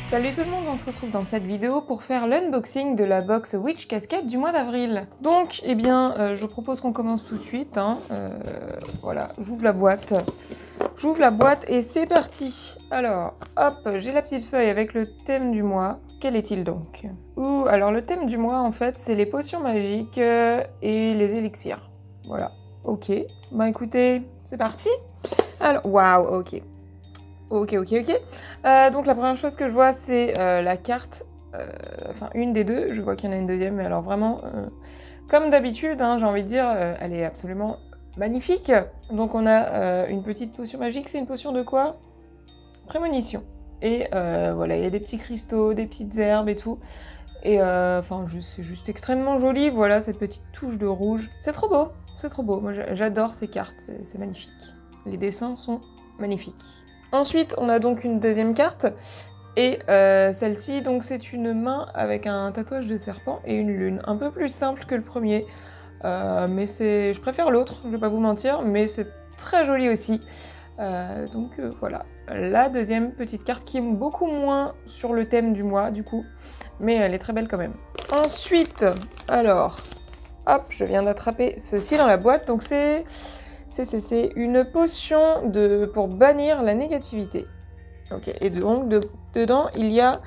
Salut tout le monde, on se retrouve dans cette vidéo pour faire l'unboxing de la box Witch Casquette du mois d'avril. Donc, eh bien, je propose qu'on commence tout de suite. Voilà, j'ouvre la boîte. J'ouvre la boîte et c'est parti. Alors, hop, j'ai la petite feuille avec le thème du mois. Quel est-il donc? Alors le thème du mois, en fait, c'est les potions magiques et les élixirs. Voilà, ok. Bah écoutez, c'est parti. Alors, waouh, ok. Ok. Donc la première chose que je vois, c'est la carte, enfin une des deux, je vois qu'il y en a une deuxième, mais alors vraiment, comme d'habitude, hein, j'ai envie de dire, elle est absolument magnifique. Donc on a une petite potion magique, c'est une potion de quoi? Prémonition. Et voilà, il y a des petits cristaux, des petites herbes et tout. Et enfin, c'est juste extrêmement joli, voilà, cette petite touche de rouge. C'est trop beau, moi j'adore ces cartes, c'est magnifique. Les dessins sont magnifiques. Ensuite, on a donc une deuxième carte, et celle-ci, donc c'est une main avec un tatouage de serpent et une lune. Un peu plus simple que le premier, mais je préfère l'autre, je vais pas vous mentir, mais c'est très joli aussi. Donc voilà, la deuxième petite carte qui est beaucoup moins sur le thème du mois, du coup, mais elle est très belle quand même. Ensuite, alors, hop, je viens d'attraper ceci dans la boîte, donc c'est une potion pour bannir la négativité. Ok, et donc dedans, il y a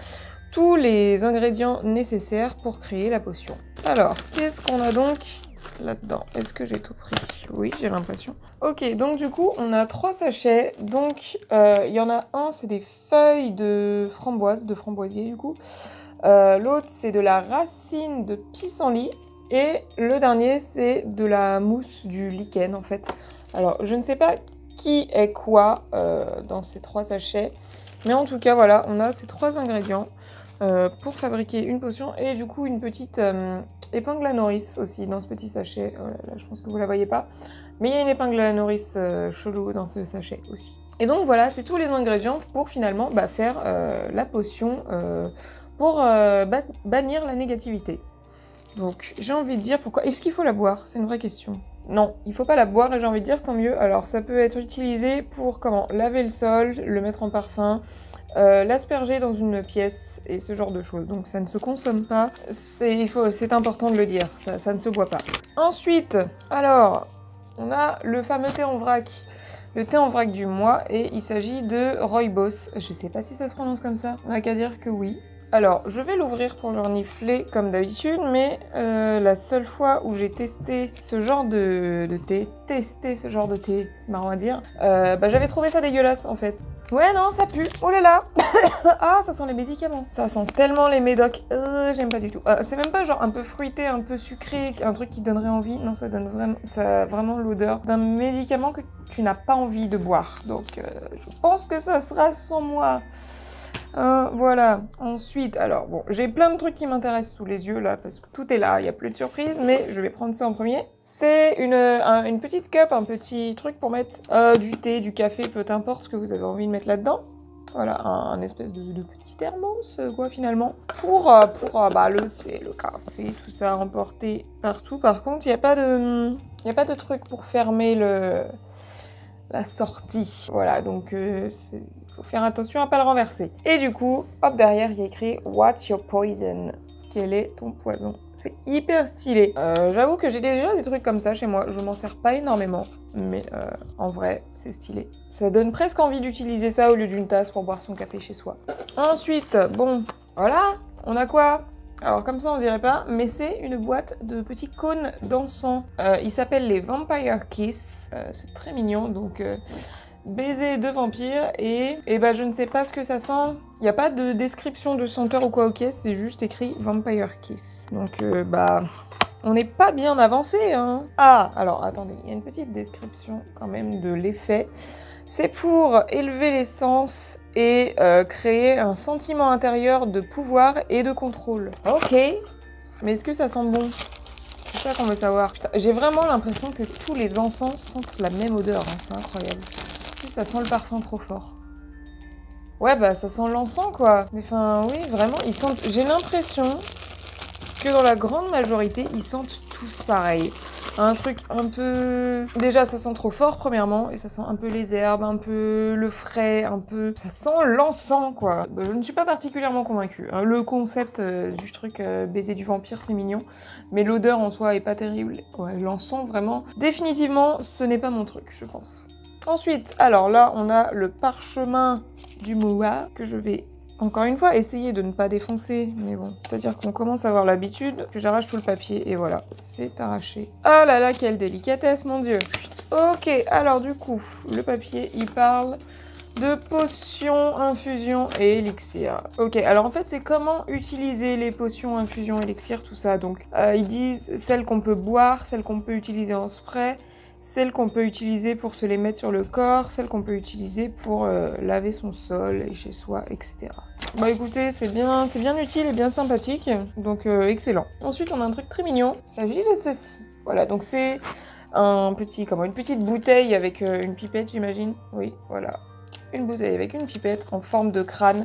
tous les ingrédients nécessaires pour créer la potion. Alors, qu'est-ce qu'on a donc là-dedans? Est-ce que j'ai tout pris? Oui, j'ai l'impression. Ok, donc du coup, on a 3 sachets. Donc, il y en a un, c'est des feuilles de framboise, de framboisier du coup. L'autre, c'est de la racine de pissenlit. Et le dernier, c'est de la mousse du lichen, en fait. Alors, je ne sais pas qui est quoi dans ces 3 sachets. Mais en tout cas, voilà, on a ces 3 ingrédients pour fabriquer une potion. Et du coup, une petite épingle à nourrice aussi dans ce petit sachet. Oh là, je pense que vous la voyez pas. Mais il y a une épingle à nourrice chelou dans ce sachet aussi. Et donc, voilà, c'est tous les ingrédients pour finalement faire la potion pour bannir la négativité. Donc j'ai envie de dire pourquoi... Est-ce qu'il faut la boire? C'est une vraie question. Non, il faut pas la boire et j'ai envie de dire tant mieux. Alors ça peut être utilisé pour comment? Laver le sol, le mettre en parfum, l'asperger dans une pièce et ce genre de choses. Donc ça ne se consomme pas. C'est important de le dire, ça ne se boit pas. Ensuite, alors, on a le fameux thé en vrac. Le thé en vrac du mois et il s'agit de Rooibos. Je sais pas si ça se prononce comme ça. On n'a qu'à dire que oui. Alors, je vais l'ouvrir pour le renifler comme d'habitude, mais la seule fois où j'ai testé ce genre de thé, c'est marrant à dire, j'avais trouvé ça dégueulasse en fait. Ouais, non, ça pue. Oh là là. Ah, ça sent les médicaments. Ça sent tellement les médocs. J'aime pas du tout. C'est même pas genre un peu fruité, un peu sucré, un truc qui donnerait envie. Non, ça a vraiment l'odeur d'un médicament que tu n'as pas envie de boire. Donc, je pense que ça sera sans moi. Voilà. Ensuite, alors bon, j'ai plein de trucs qui m'intéressent sous les yeux là, parce que tout est là, il n'y a plus de surprise, mais je vais prendre ça en premier. C'est une petite cup, un petit truc pour mettre du thé, du café, peu importe ce que vous avez envie de mettre là-dedans. Voilà, un espèce de petit thermos, quoi, finalement. Pour le thé, le café, tout ça, emporter partout. Par contre, il n'y a pas de truc pour fermer la sortie. Voilà, donc faut faire attention à pas le renverser. Et du coup, hop, derrière, il y a écrit « What's your poison ?» Quel est ton poison? C'est hyper stylé. J'avoue que j'ai déjà des trucs comme ça chez moi. Je m'en sers pas énormément, mais en vrai, c'est stylé. Ça donne presque envie d'utiliser ça au lieu d'une tasse pour boire son café chez soi. Ensuite, bon, voilà, on a quoi? Alors comme ça on dirait pas, mais c'est une boîte de petits cônes d'encens. Ils s'appellent les Vampire Kiss. C'est très mignon, donc baiser de vampire et je ne sais pas ce que ça sent. Il n'y a pas de description de senteur ou quoi au caisse, c'est juste écrit Vampire Kiss. Donc on n'est pas bien avancé, hein. Ah, alors attendez, il y a une petite description quand même de l'effet. C'est pour élever l'essence et créer un sentiment intérieur de pouvoir et de contrôle. Ok, mais est-ce que ça sent bon? C'est ça qu'on veut savoir. Putain, j'ai vraiment l'impression que tous les encens sentent la même odeur, hein. C'est incroyable. En plus, ça sent le parfum trop fort. Ouais, bah ça sent l'encens, quoi. Mais enfin, oui, vraiment, ils sentent... J'ai l'impression que dans la grande majorité, ils sentent tous pareil. Un truc un peu... Déjà, ça sent trop fort, premièrement, et ça sent un peu les herbes, un peu le frais, un peu... Ça sent l'encens, quoi. Bah, je ne suis pas particulièrement convaincue. Hein. Le concept du truc baiser du vampire, c'est mignon, mais l'odeur en soi est pas terrible. Ouais, l'encens, vraiment. Définitivement, ce n'est pas mon truc, je pense. Ensuite, alors là, on a le parchemin du Moa, que je vais... Encore une fois, essayer de ne pas défoncer, mais bon, c'est-à-dire qu'on commence à avoir l'habitude que j'arrache tout le papier, et voilà, c'est arraché. Oh là là, quelle délicatesse, mon Dieu. Ok, alors du coup, le papier, il parle de potions, infusions et élixirs. Ok, alors en fait, c'est comment utiliser les potions, infusions, élixirs, tout ça. Donc, ils disent celles qu'on peut boire, celles qu'on peut utiliser en spray, celles qu'on peut utiliser pour se les mettre sur le corps, celles qu'on peut utiliser pour laver son sol et chez soi, etc. Bah écoutez, c'est bien utile et bien sympathique, donc excellent. Ensuite, on a un truc très mignon, il s'agit de ceci. Voilà, donc c'est une petite bouteille avec une pipette, j'imagine. Oui, voilà, une bouteille avec une pipette en forme de crâne.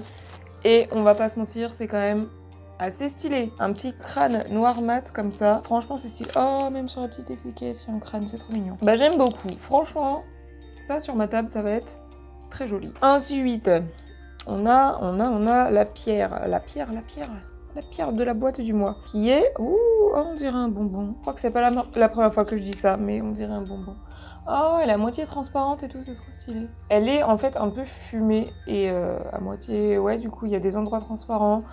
Et on va pas se mentir, c'est quand même assez stylé. Un petit crâne noir mat comme ça. Franchement, c'est stylé. Oh, même sur la petite étiquette, il y a un crâne, c'est trop mignon. Bah j'aime beaucoup. Franchement, ça sur ma table, ça va être très joli. Ensuite, on a la pierre. La pierre de la boîte du mois. Qui est... Ouh, on dirait un bonbon. Je crois que c'est pas la première fois que je dis ça, mais on dirait un bonbon. Oh, elle est à moitié transparente et tout, c'est trop stylé. Elle est en fait un peu fumée et à moitié... Ouais, du coup, il y a des endroits transparents.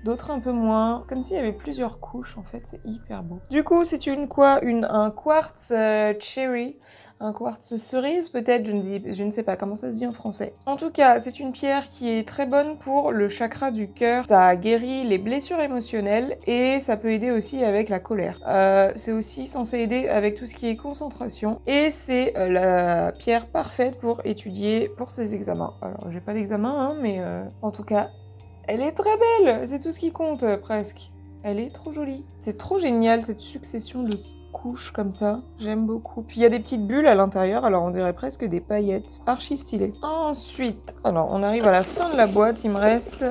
D'autres un peu moins, comme s'il y avait plusieurs couches en fait, c'est hyper beau. Du coup, c'est un quartz cherry, un quartz cerise peut-être, je ne sais pas comment ça se dit en français. En tout cas, c'est une pierre qui est très bonne pour le chakra du cœur. Ça guérit les blessures émotionnelles et ça peut aider aussi avec la colère. C'est aussi censé aider avec tout ce qui est concentration et c'est la pierre parfaite pour étudier pour ses examens. Alors, j'ai pas d'examen, hein, mais en tout cas, elle est très belle, c'est tout ce qui compte presque. Elle est trop jolie. C'est trop génial cette succession de couches comme ça. J'aime beaucoup. Puis il y a des petites bulles à l'intérieur, alors on dirait presque des paillettes. Archi stylé. Ensuite, alors on arrive à la fin de la boîte, il me reste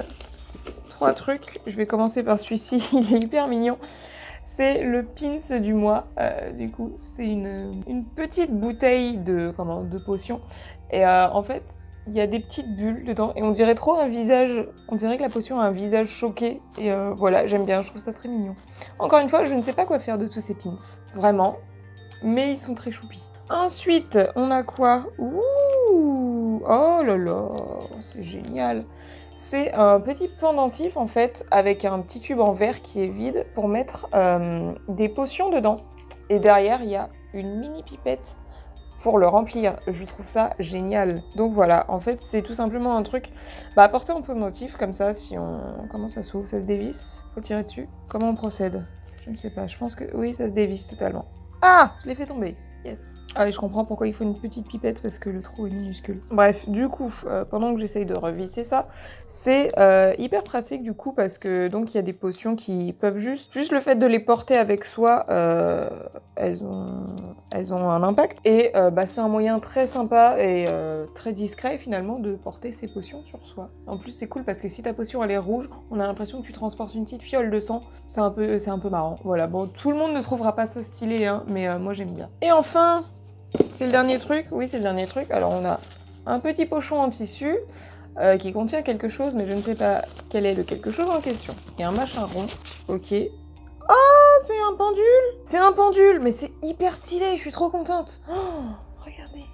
3 trucs. Je vais commencer par celui-ci, il est hyper mignon. C'est le pins du mois. Du coup, c'est une petite bouteille de potion. Et en fait, il y a des petites bulles dedans et on dirait trop un visage, on dirait que la potion a un visage choqué et voilà, j'aime bien, je trouve ça très mignon. Encore une fois, je ne sais pas quoi faire de tous ces pins, vraiment, mais ils sont très choupis. Ensuite, on a quoi? Ouh, oh là là, c'est génial. C'est un petit pendentif en fait, avec un petit tube en verre qui est vide pour mettre des potions dedans. Et derrière, il y a une mini pipette pour le remplir. Je trouve ça génial. Donc voilà, en fait, c'est tout simplement un truc à porter en pendentif, comme ça, si on... Comment ça s'ouvre? Ça se dévisse? Faut tirer dessus? Comment on procède? Je ne sais pas, je pense que... Oui, ça se dévisse totalement. Ah! Je l'ai fait tomber. Yes. Ah oui, je comprends pourquoi il faut une petite pipette, parce que le trou est minuscule. Bref, du coup, pendant que j'essaye de revisser ça, c'est hyper pratique du coup, parce que donc il y a des potions qui peuvent juste le fait de les porter avec soi, elles ont un impact. Et c'est un moyen très sympa et très discret finalement de porter ces potions sur soi. En plus, c'est cool parce que si ta potion elle est rouge, on a l'impression que tu transportes une petite fiole de sang. C'est un peu marrant. Voilà, bon, tout le monde ne trouvera pas ça stylé, hein, mais moi j'aime bien. Et enfin, c'est le dernier truc. Oui, c'est le dernier truc. Alors on a un petit pochon en tissu qui contient quelque chose, mais je ne sais pas quel est le quelque chose en question. Il y a un machin rond. Ok. Oh, c'est un pendule! C'est un pendule, mais c'est hyper stylé, je suis trop contente. Oh, regardez.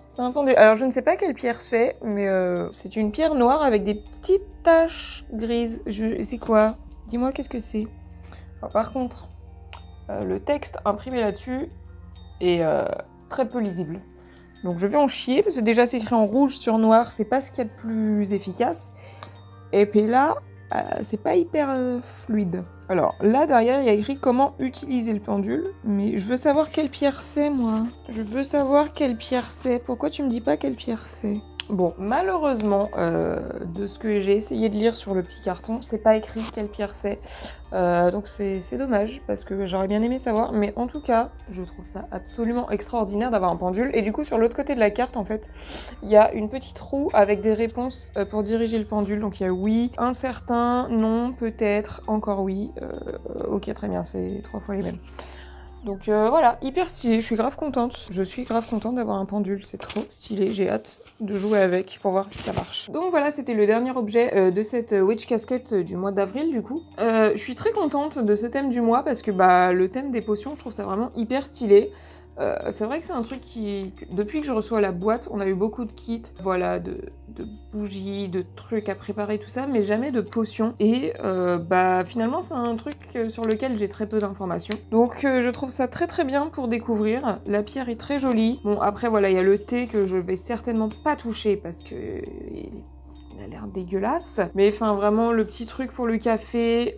C'est un pendule. Alors je ne sais pas quelle pierre c'est, mais c'est une pierre noire avec des petites taches grises. C'est quoi? Dis-moi qu'est-ce que c'est. Par contre, le texte imprimé là-dessus est très peu lisible. Donc je vais en chier, parce que déjà c'est écrit en rouge sur noir, c'est pas ce qu'il y a de plus efficace. Et puis là, c'est pas hyper fluide. Alors là derrière il y a écrit comment utiliser le pendule, mais je veux savoir quelle pierre c'est moi. Je veux savoir quelle pierre c'est. Pourquoi tu me dis pas quelle pierre c'est? Bon, malheureusement, de ce que j'ai essayé de lire sur le petit carton, c'est pas écrit quelle pierre c'est. Donc c'est dommage, parce que j'aurais bien aimé savoir. Mais en tout cas, je trouve ça absolument extraordinaire d'avoir un pendule. Et du coup, sur l'autre côté de la carte, en fait, il y a une petite roue avec des réponses pour diriger le pendule. Donc il y a oui, incertain, non, peut-être, encore oui. Ok, très bien, c'est 3 fois les mêmes. Donc voilà, hyper stylé, je suis grave contente. Je suis grave contente d'avoir un pendule, c'est trop stylé, j'ai hâte de jouer avec pour voir si ça marche. Donc voilà, c'était le dernier objet de cette Witch Casquette du mois d'avril du coup. Je suis très contente de ce thème du mois parce que bah le thème des potions, je trouve ça vraiment hyper stylé. C'est vrai que c'est un truc qui... Depuis que je reçois la boîte, on a eu beaucoup de kits, voilà, de bougies, de trucs à préparer, tout ça, mais jamais de potions. Et bah finalement, c'est un truc sur lequel j'ai très peu d'informations. Donc je trouve ça très très bien pour découvrir. La pierre est très jolie. Bon, après voilà, il y a le thé que je vais certainement pas toucher parce que... il a l'air dégueulasse. Mais enfin, vraiment, le petit truc pour le café...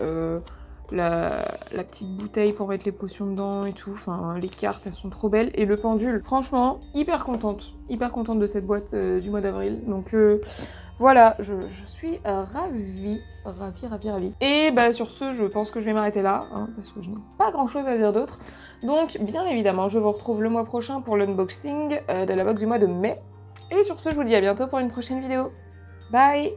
La petite bouteille pour mettre les potions dedans et tout, enfin les cartes elles sont trop belles et le pendule, franchement hyper contente de cette boîte du mois d'avril, donc voilà, je suis ravie. Et bah sur ce, je pense que je vais m'arrêter là, hein, parce que je n'ai pas grand chose à dire d'autre, donc bien évidemment je vous retrouve le mois prochain pour l'unboxing de la box du mois de mai, et sur ce je vous dis à bientôt pour une prochaine vidéo, bye.